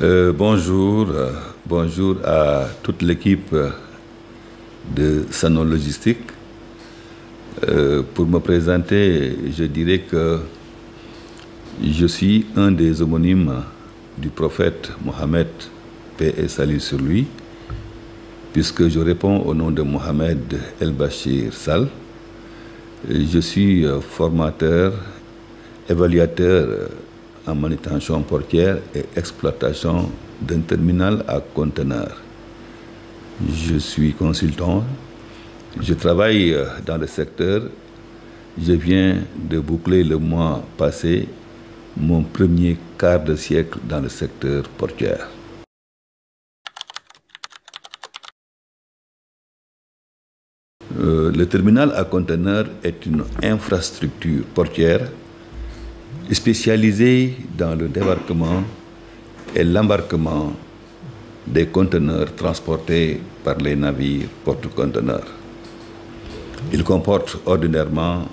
Bonjour à toute l'équipe de Sanon Logistique. Pour me présenter, je dirais que je suis un des homonymes du prophète Mohammed, paix et salut sur lui, puisque je réponds au nom de Mohamed El Bachir Sall. Je suis formateur, évaluateur en manutention portière et exploitation d'un terminal à conteneurs. Je suis consultant, je travaille dans le secteur. Je viens de boucler le mois passé mon premier quart de siècle dans le secteur portuaire. Le terminal à conteneurs est une infrastructure portuaire spécialisée dans le débarquement et l'embarquement des conteneurs transportés par les navires porte-conteneurs. Il comporte ordinairement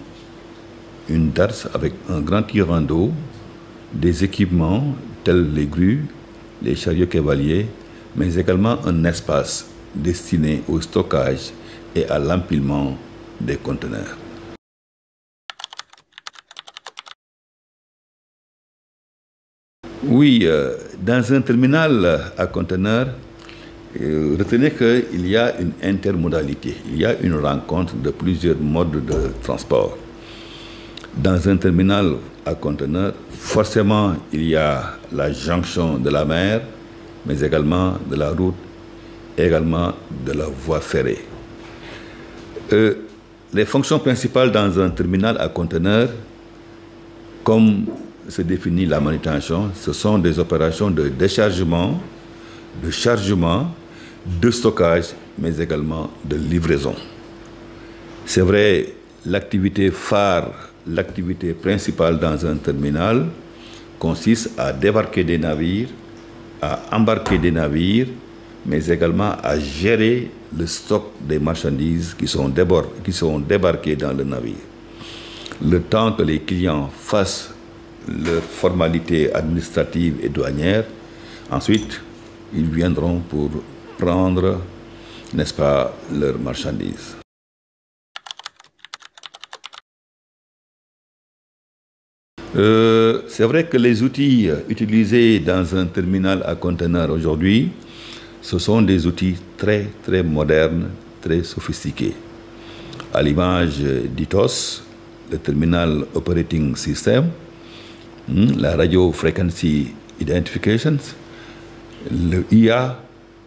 une darse avec un grand tirant d'eau, des équipements tels les grues, les chariots cavaliers, mais également un espace destiné au stockage et à l'empilement des conteneurs. Oui, dans un terminal à conteneurs, retenez qu'il y a une intermodalité, il y a une rencontre de plusieurs modes de transport. Dans un terminal à conteneurs, forcément, il y a la jonction de la mer, mais également de la route, également de la voie ferrée. Les fonctions principales dans un terminal à conteneurs, comme se définit la manutention, ce sont des opérations de déchargement, de chargement, de stockage, mais également de livraison. C'est vrai, l'activité phare, l'activité principale dans un terminal consiste à débarquer des navires, à embarquer des navires, mais également à gérer le stock des marchandises qui sont débarquées dans le navire. Le temps que les clients fassent leurs formalités administratives et douanières, ensuite, ils viendront pour prendre, n'est-ce pas, leurs marchandises. C'est vrai que les outils utilisés dans un terminal à conteneurs aujourd'hui, ce sont des outils très modernes, très sophistiqués. À l'image d'ITOS, le Terminal Operating System, la Radio Frequency Identification, le IA,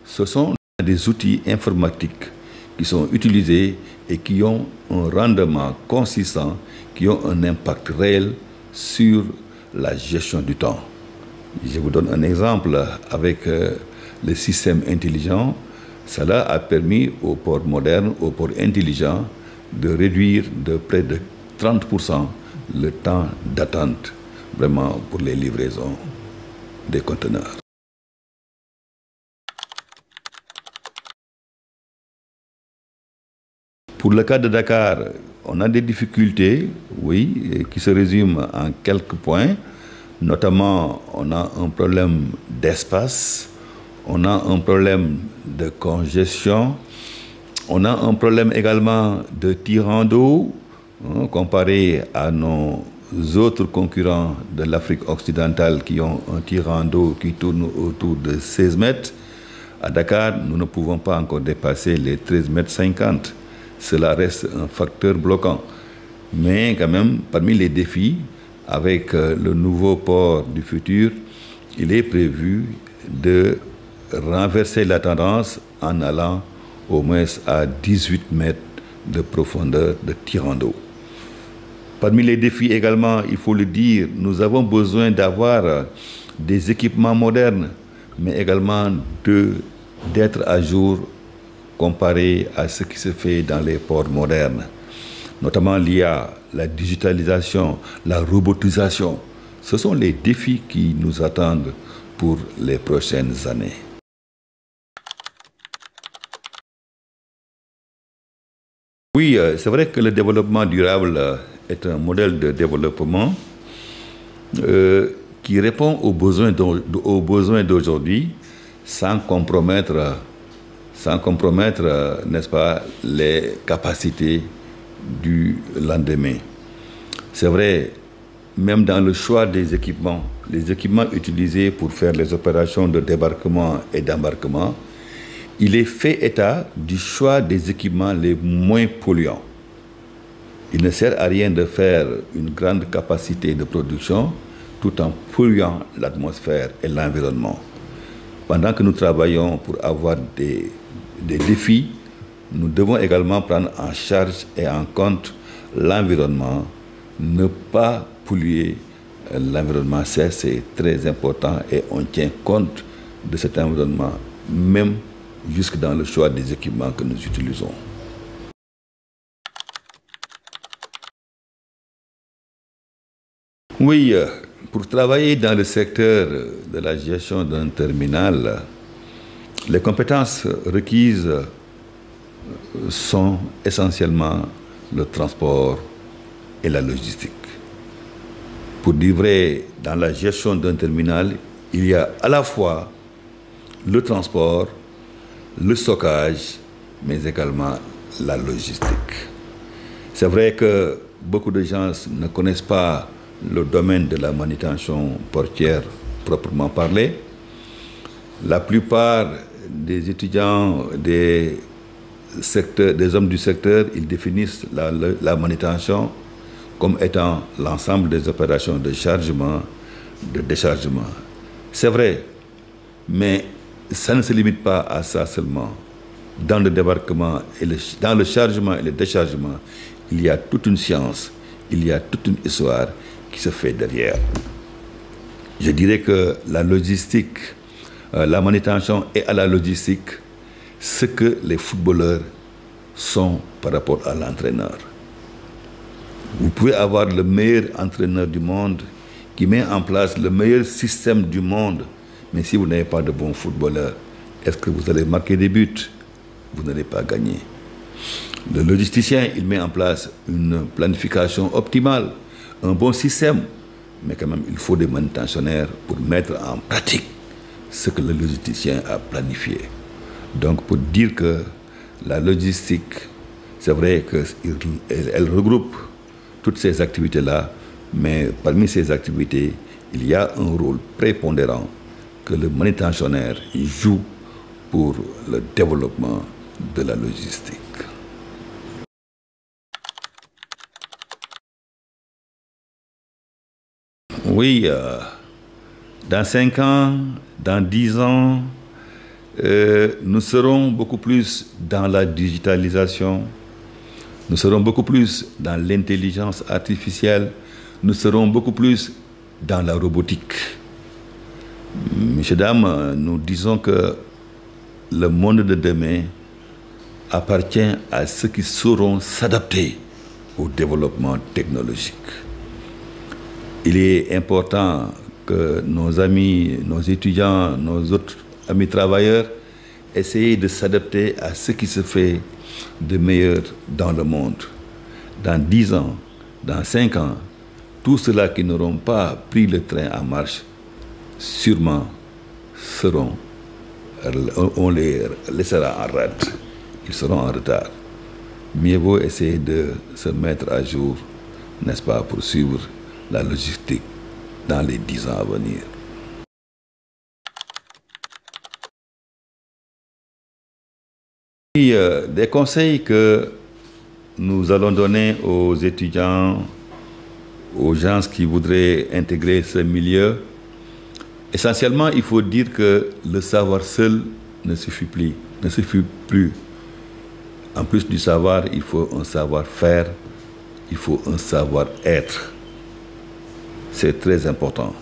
ce sont des outils informatiques qui sont utilisés et qui ont un rendement consistant, qui ont un impact réel sur la gestion du temps. Je vous donne un exemple avec le système intelligent. Cela a permis aux ports modernes, aux ports intelligents, de réduire de près de 30% le temps d'attente, vraiment pour les livraisons des conteneurs. Pour le cas de Dakar, on a des difficultés, oui, qui se résument en quelques points. Notamment, on a un problème d'espace, on a un problème de congestion, on a un problème également de tirant d'eau, comparé à nos autres concurrents de l'Afrique occidentale qui ont un tirant d'eau qui tourne autour de 16 mètres. À Dakar, nous ne pouvons pas encore dépasser les 13,50 mètres. Cela reste un facteur bloquant. Mais quand même, parmi les défis, avec le nouveau port du futur, il est prévu de renverser la tendance en allant au moins à 18 mètres de profondeur de tirant d'eau. Parmi les défis également, il faut le dire, nous avons besoin d'avoir des équipements modernes, mais également d'être à jour comparé à ce qui se fait dans les ports modernes. Notamment l'IA, la digitalisation, la robotisation. Ce sont les défis qui nous attendent pour les prochaines années. Oui, c'est vrai que le développement durable est un modèle de développement qui répond aux besoins d'aujourd'hui sans compromettre, n'est-ce pas, les capacités du lendemain. C'est vrai, même dans le choix des équipements, les équipements utilisés pour faire les opérations de débarquement et d'embarquement, il est fait état du choix des équipements les moins polluants. Il ne sert à rien de faire une grande capacité de production tout en polluant l'atmosphère et l'environnement. Pendant que nous travaillons pour avoir des défis, nous devons également prendre en charge et en compte l'environnement, ne pas polluer l'environnement. C'est très important et on tient compte de cet environnement, même jusque dans le choix des équipements que nous utilisons. Oui, pour travailler dans le secteur de la gestion d'un terminal, les compétences requises sont essentiellement le transport et la logistique. Pour dire vrai, dans la gestion d'un terminal, il y a à la fois le transport, le stockage, mais également la logistique. C'est vrai que beaucoup de gens ne connaissent pas le domaine de la manutention portière proprement parlé. La plupart des étudiants des hommes du secteur, ils définissent la manutention comme étant l'ensemble des opérations de chargement, de déchargement. C'est vrai, mais ça ne se limite pas à ça seulement. Dans le débarquement, dans le chargement et le déchargement, il y a toute une science, il y a toute une histoire qui se fait derrière. Je dirais que la logistique, la manutention est à la logistique ce que les footballeurs sont par rapport à l'entraîneur. Vous pouvez avoir le meilleur entraîneur du monde qui met en place le meilleur système du monde, mais si vous n'avez pas de bons footballeurs, est-ce que vous allez marquer des buts? Vous n'allez pas gagner. Le logisticien, il met en place une planification optimale, un bon système, mais quand même, il faut des manutentionnaires pour mettre en pratique ce que le logisticien a planifié. Donc, pour dire que la logistique, c'est vrai qu'elle regroupe toutes ces activités-là, mais parmi ces activités, il y a un rôle prépondérant que le manutentionnaire joue pour le développement de la logistique. Oui, dans 5 ans, dans 10 ans, nous serons beaucoup plus dans la digitalisation, nous serons beaucoup plus dans l'intelligence artificielle, nous serons beaucoup plus dans la robotique. Messieurs, dames, nous disons que le monde de demain appartient à ceux qui sauront s'adapter au développement technologique. Il est important que nos amis, nos étudiants, nos autres amis travailleurs essayent de s'adapter à ce qui se fait de meilleur dans le monde. Dans 10 ans, dans 5 ans, tous ceux-là qui n'auront pas pris le train en marche, sûrement on les laissera en rade. Ils seront en retard. Mieux vaut essayer de se mettre à jour, n'est-ce pas, pour suivre la logistique dans les 10 ans à venir. Et, des conseils que nous allons donner aux étudiants, aux gens qui voudraient intégrer ce milieu. Essentiellement, il faut dire que le savoir seul ne suffit plus. En plus du savoir, il faut un savoir-faire, il faut un savoir-être. C'est très important.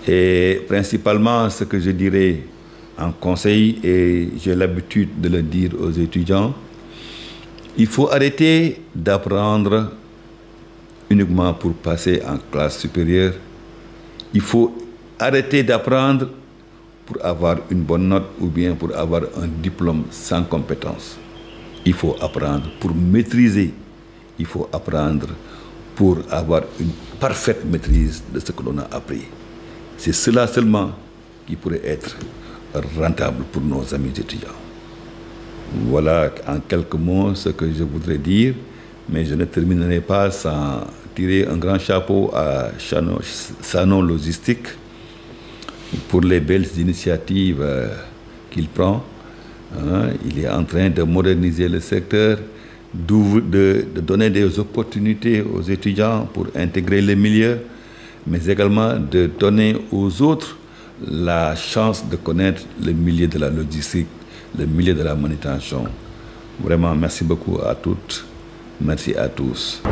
Et principalement, ce que je dirais en conseil, et j'ai l'habitude de le dire aux étudiants, il faut arrêter d'apprendre uniquement pour passer en classe supérieure. Il faut arrêter d'apprendre pour avoir une bonne note ou bien pour avoir un diplôme sans compétence. Il faut apprendre pour maîtriser. Il faut apprendre pour avoir une parfaite maîtrise de ce que l'on a appris. C'est cela seulement qui pourrait être rentable pour nos amis étudiants. Voilà en quelques mots ce que je voudrais dire, mais je ne terminerai pas sans tirer un grand chapeau à Sano Logistique pour les belles initiatives qu'il prend. Il est en train de moderniser le secteur, de donner des opportunités aux étudiants pour intégrer les milieux, mais également de donner aux autres la chance de connaître le milieu de la logistique, le milieu de la manutention. Vraiment, merci beaucoup à toutes, merci à tous.